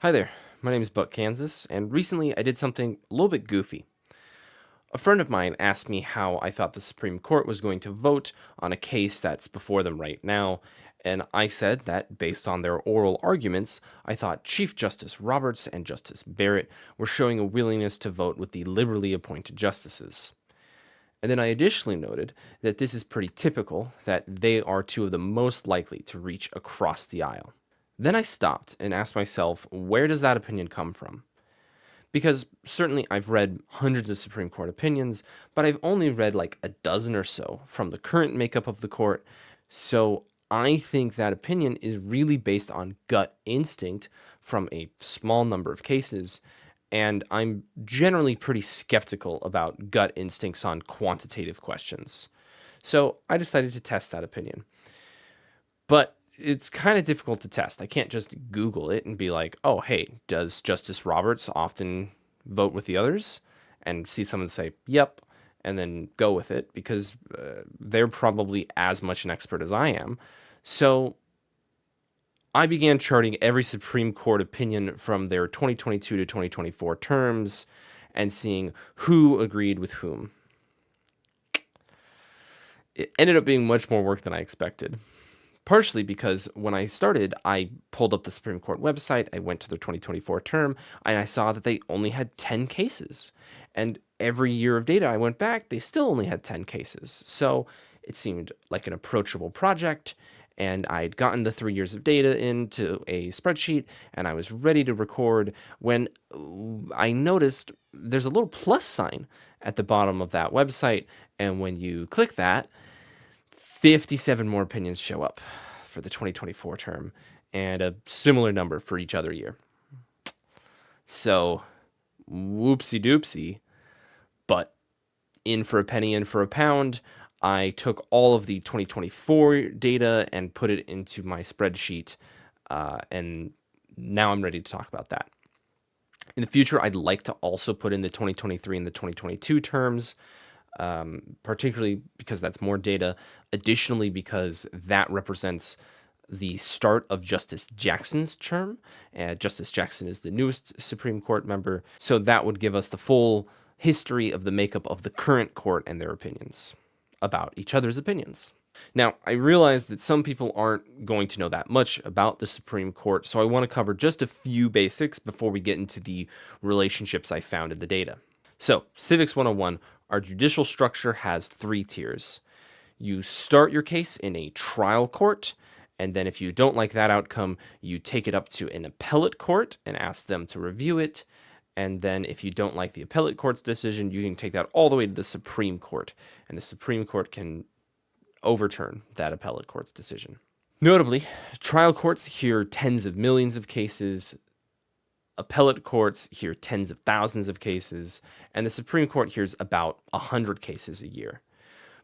Hi there, my name is Buck Kansas, and recently I did something a little bit goofy. A friend of mine asked me how I thought the Supreme Court was going to vote on a case that's before them right now, and I said that based on their oral arguments, I thought Chief Justice Roberts and Justice Barrett were showing a willingness to vote with the liberally appointed justices. And then I additionally noted that this is pretty typical, that they are two of the most likely to reach across the aisle. Then I stopped and asked myself, where does that opinion come from? Because certainly I've read hundreds of Supreme Court opinions, but I've only read like a dozen or so from the current makeup of the court. So I think that opinion is really based on gut instinct from a small number of cases. And I'm generally pretty skeptical about gut instincts on quantitative questions. So I decided to test that opinion. But it's kind of difficult to test. I can't just Google it and be like, oh, hey, does Justice Roberts often vote with the others? And see someone say, yep, and then go with it because they're probably as much an expert as I am. So I began charting every Supreme Court opinion from their 2022 to 2024 terms and seeing who agreed with whom. It ended up being much more work than I expected. Partially because when I started, I pulled up the Supreme Court website, I went to their 2024 term, and I saw that they only had 10 cases. And every year of data I went back, they still only had 10 cases. So it seemed like an approachable project, and I'd gotten the 3 years of data into a spreadsheet, and I was ready to record when I noticed there's a little plus sign at the bottom of that website, and when you click that, 57 more opinions show up for the 2024 term and a similar number for each other year. So, whoopsie doopsie, but in for a penny, in for a pound. I took all of the 2024 data and put it into my spreadsheet, and now I'm ready to talk about that. In the future, I'd like to also put in the 2023 and the 2022 terms, particularly because that's more data. Additionally, because that represents the start of Justice Jackson's term. Justice Jackson is the newest Supreme Court member, so that would give us the full history of the makeup of the current court and their opinions about each other's opinions. Now, I realize that some people aren't going to know that much about the Supreme Court, so I want to cover just a few basics before we get into the relationships I found in the data. So, Civics 101, our judicial structure has 3 tiers. You start your case in a trial court, and then if you don't like that outcome, you take it up to an appellate court and ask them to review it. And then if you don't like the appellate court's decision, you can take that all the way to the Supreme Court, and the Supreme Court can overturn that appellate court's decision. Notably, trial courts hear tens of millions of cases, appellate courts hear tens of thousands of cases, and the Supreme Court hears about 100 cases a year.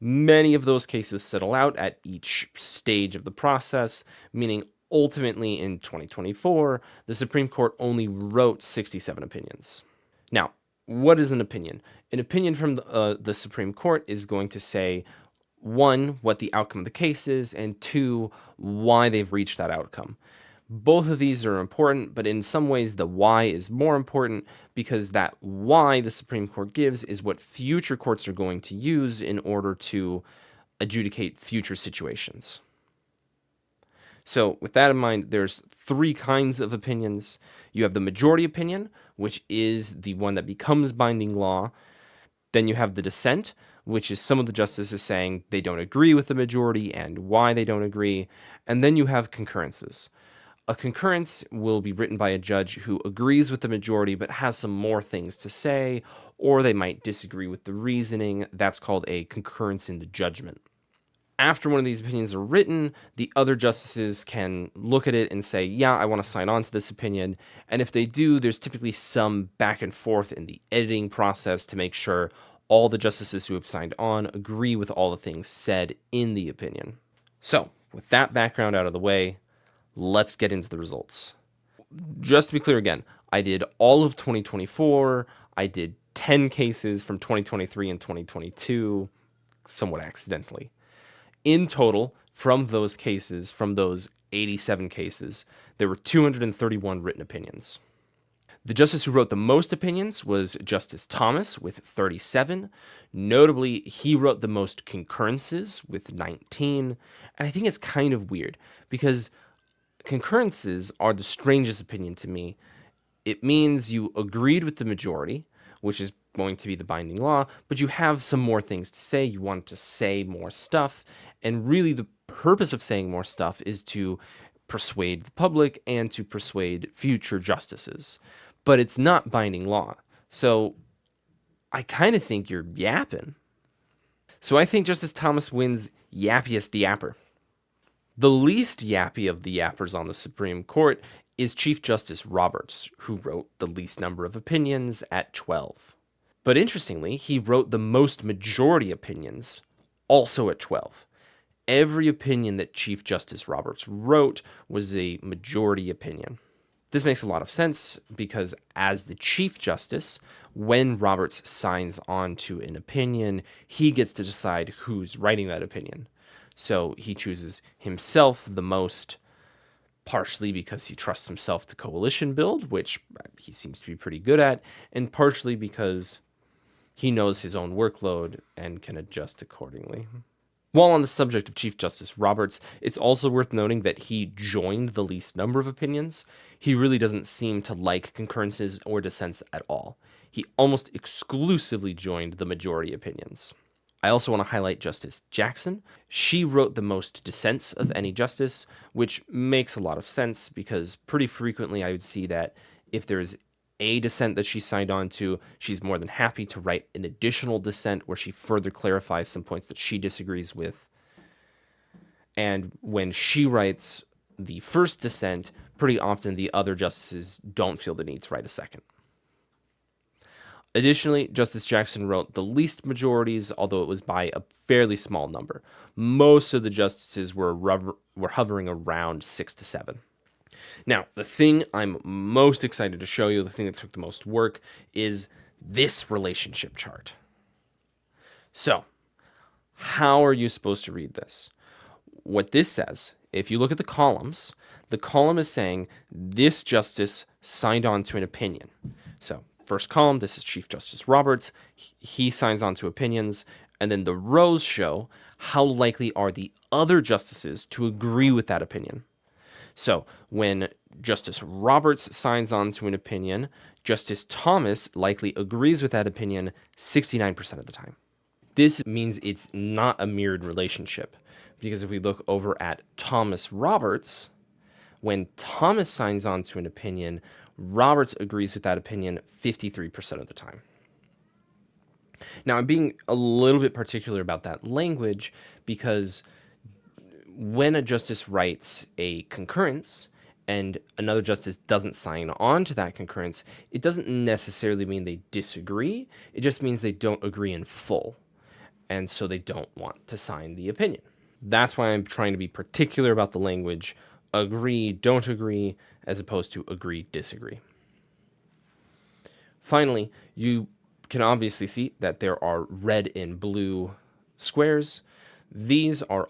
Many of those cases settle out at each stage of the process, meaning ultimately in 2024, the Supreme Court only wrote 67 opinions. Now, what is an opinion? An opinion from the Supreme Court is going to say, one, what the outcome of the case is, and two, why they've reached that outcome. Both of these are important, but in some ways, the why is more important because that why the Supreme Court gives is what future courts are going to use in order to adjudicate future situations. So, with that in mind, there's 3 kinds of opinions. You have the majority opinion, which is the one that becomes binding law. Then you have the dissent, which is some of the justices saying they don't agree with the majority and why they don't agree. And then you have concurrences. A concurrence will be written by a judge who agrees with the majority but has some more things to say, or they might disagree with the reasoning. That's called a concurrence in the judgment. After one of these opinions are written, the other justices can look at it and say, yeah, I want to sign on to this opinion. And if they do, there's typically some back and forth in the editing process to make sure all the justices who have signed on agree with all the things said in the opinion. So, with that background out of the way, let's get into the results. Just to be clear again, I did all of 2024. I did 10 cases from 2023 and 2022, somewhat accidentally. In total, From those cases, from those 87 cases, there were 231 written opinions. The justice who wrote the most opinions was Justice Thomas with 37. Notably, he wrote the most concurrences with 19. And I think it's kind of weird because concurrences are the strangest opinion to me. It means you agreed with the majority, which is going to be the binding law, but you have some more things to say. You want to say more stuff. And really, the purpose of saying more stuff is to persuade the public and to persuade future justices. But it's not binding law. So I kind of think you're yapping. So I think Justice Thomas wins yappiest yapper. The least yappy of the yappers on the Supreme Court is Chief Justice Roberts, who wrote the least number of opinions at 12. But interestingly, he wrote the most majority opinions, also at 12. Every opinion that Chief Justice Roberts wrote was a majority opinion. This makes a lot of sense because as the Chief Justice, when Roberts signs on to an opinion, he gets to decide who's writing that opinion. So he chooses himself the most, partially because he trusts himself to coalition build, which he seems to be pretty good at, and partially because he knows his own workload and can adjust accordingly. While on the subject of Chief Justice Roberts, it's also worth noting that he joined the least number of opinions. He really doesn't seem to like concurrences or dissents at all. He almost exclusively joined the majority opinions. I also want to highlight Justice Jackson. She wrote the most dissents of any justice, which makes a lot of sense because pretty frequently I would see that if there's a dissent that she signed on to, she's more than happy to write an additional dissent where she further clarifies some points that she disagrees with. And when she writes the first dissent, pretty often the other justices don't feel the need to write a second. Additionally, Justice Jackson wrote the least majorities, although it was by a fairly small number. Most of the justices were hovering around 6 to 7. Now, the thing I'm most excited to show you, the thing that took the most work, is this relationship chart. So, how are you supposed to read this? What this says, if you look at the column is saying this justice signed on to an opinion. So, first column, this is Chief Justice Roberts. He signs on to opinions. And then the rows show how likely are the other justices to agree with that opinion. So when Justice Roberts signs on to an opinion, Justice Thomas likely agrees with that opinion 69% of the time. This means it's not a mirrored relationship, because if we look over at Thomas Roberts, when Thomas signs on to an opinion, Roberts agrees with that opinion 53% of the time. Now, I'm being a little bit particular about that language because when a justice writes a concurrence and another justice doesn't sign on to that concurrence, it doesn't necessarily mean they disagree. It just means they don't agree in full, and so they don't want to sign the opinion. That's why I'm trying to be particular about the language agree, don't agree, as opposed to agree, disagree. Finally, you can obviously see that there are red and blue squares. These are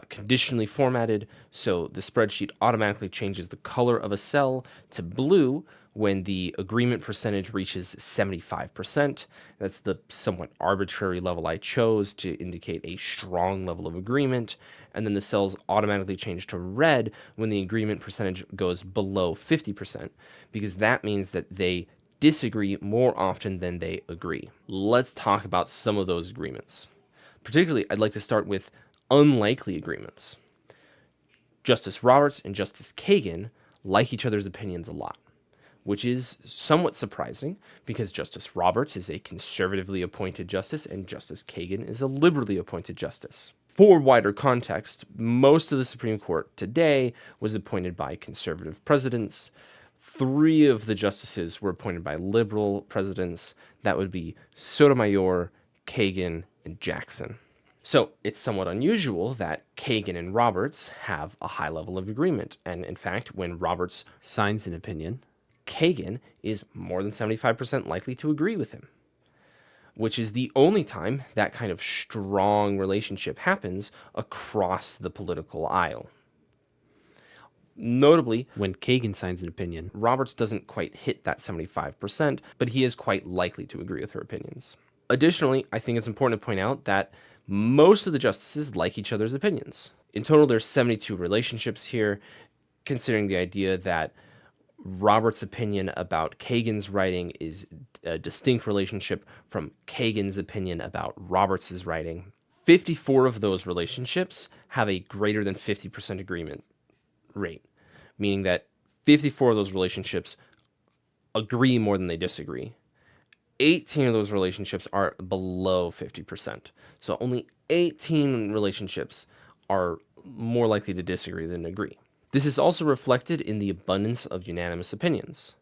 conditionally formatted, so the spreadsheet automatically changes the color of a cell to blue when the agreement percentage reaches 75%. That's the somewhat arbitrary level I chose to indicate a strong level of agreement. And then the cells automatically change to red when the agreement percentage goes below 50%, because that means that they disagree more often than they agree. Let's talk about some of those agreements. Particularly, I'd like to start with unlikely agreements. Justice Roberts and Justice Kagan like each other's opinions a lot, which is somewhat surprising because Justice Roberts is a conservatively appointed justice and Justice Kagan is a liberally appointed justice. For wider context, most of the Supreme Court today was appointed by conservative presidents. 3 of the justices were appointed by liberal presidents. That would be Sotomayor, Kagan, and Jackson. So it's somewhat unusual that Kagan and Roberts have a high level of agreement. And in fact, when Roberts signs an opinion, Kagan is more than 75% likely to agree with him. which is the only time that kind of strong relationship happens across the political aisle. Notably, when Kagan signs an opinion, Roberts doesn't quite hit that 75%, but he is quite likely to agree with her opinions. Additionally, I think it's important to point out that most of the justices like each other's opinions. In total, there's 72 relationships here, considering the idea that Roberts' opinion about Kagan's writing is a distinct relationship from Kagan's opinion about Roberts' writing. 54 of those relationships have a greater than 50% agreement rate, meaning that 54 of those relationships agree more than they disagree. 18 of those relationships are below 50%. So only 18 relationships are more likely to disagree than agree. This is also reflected in the abundance of unanimous opinions.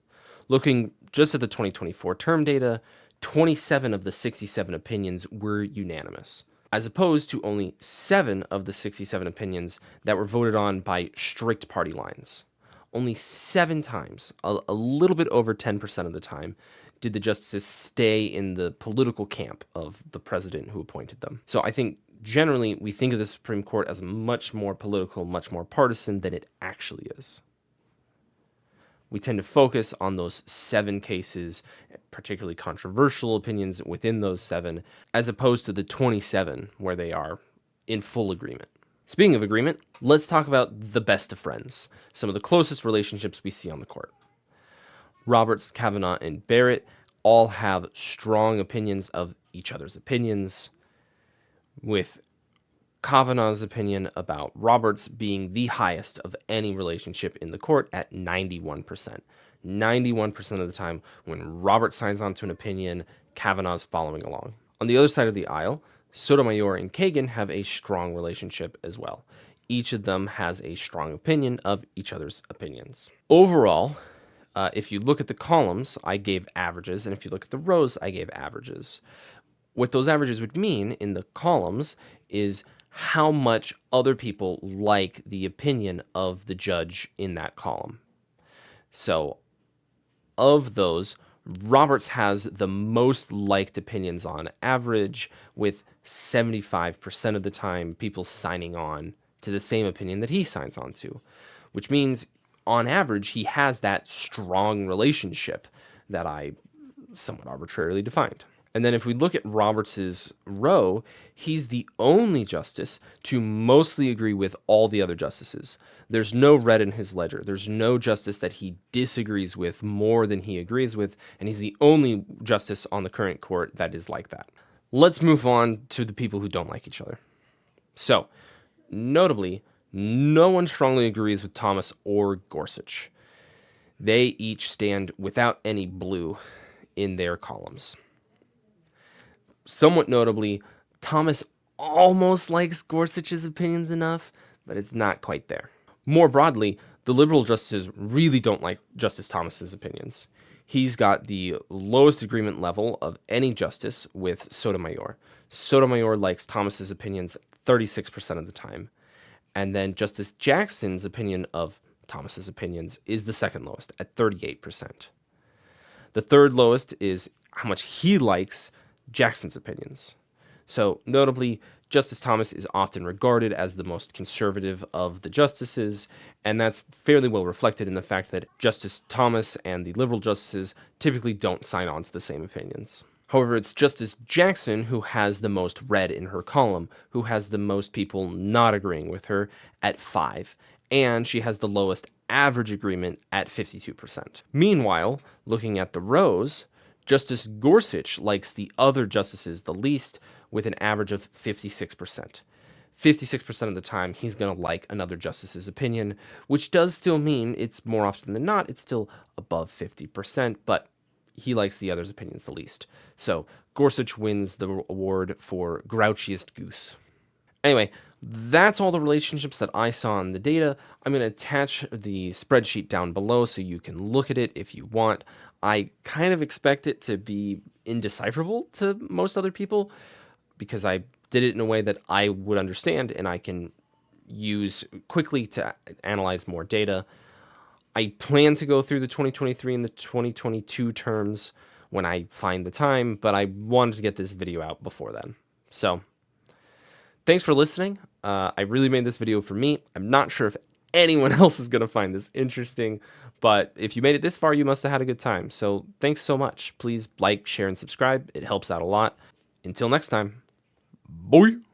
Looking just at the 2024 term data, 27 of the 67 opinions were unanimous, as opposed to only 7 of the 67 opinions that were voted on by strict party lines. Only 7 times, a little bit over 10% of the time, did the justices stay in the political camp of the president who appointed them. So I think generally we think of the Supreme Court as much more political, much more partisan than it actually is. We tend to focus on those 7 cases, particularly controversial opinions within those 7, as opposed to the 27 where they are in full agreement. Speaking of agreement, let's talk about the best of friends, some of the closest relationships we see on the court. Roberts, Kavanaugh, and Barrett all have strong opinions of each other's opinions, with Kavanaugh's opinion about Roberts being the highest of any relationship in the court at 91%. 91% of the time, when Roberts signs on to an opinion, Kavanaugh's following along. On the other side of the aisle, Sotomayor and Kagan have a strong relationship as well. Each of them has a strong opinion of each other's opinions. Overall, if you look at the columns, I gave averages, and if you look at the rows, I gave averages. What those averages would mean in the columns is how much other people like the opinion of the judge in that column. So, of those, Roberts has the most liked opinions on average, with 75% of the time people signing on to the same opinion that he signs on to, which means on average he has that strong relationship that I somewhat arbitrarily defined. And then if we look at Roberts's row, he's the only justice to mostly agree with all the other justices. There's no red in his ledger. There's no justice that he disagrees with more than he agrees with, and he's the only justice on the current court that is like that. Let's move on to the people who don't like each other. So, notably, no one strongly agrees with Thomas or Gorsuch. They each stand without any blue in their columns. Somewhat notably, Thomas almost likes Gorsuch's opinions enough, but it's not quite there. More broadly, the liberal justices really don't like Justice Thomas's opinions. He's got the lowest agreement level of any justice with Sotomayor. Sotomayor likes Thomas's opinions 36% of the time. And then Justice Jackson's opinion of Thomas's opinions is the second lowest at 38%. The third lowest is how much he likes Jackson's opinions. So notably, Justice Thomas is often regarded as the most conservative of the justices, and that's fairly well reflected in the fact that Justice Thomas and the liberal justices typically don't sign on to the same opinions. However, it's Justice Jackson who has the most red in her column, who has the most people not agreeing with her at 5, and she has the lowest average agreement at 52%. Meanwhile, looking at the rows, Justice Gorsuch likes the other justices the least, with an average of 56%. 56% of the time, he's going to like another justice's opinion, which does still mean it's more often than not, it's still above 50%, but he likes the other's opinions the least. So Gorsuch wins the award for grouchiest goose. Anyway, that's all the relationships that I saw in the data. I'm going to attach the spreadsheet down below so you can look at it if you want. I kind of expect it to be indecipherable to most other people because I did it in a way that I would understand and I can use quickly to analyze more data. I plan to go through the 2023 and the 2022 terms when I find the time, but I wanted to get this video out before then. So thanks for listening. I really made this video for me. I'm not sure if anyone else is going to find this interesting, but if you made it this far, you must have had a good time. So thanks so much. Please like, share, and subscribe. It helps out a lot. Until next time, bye.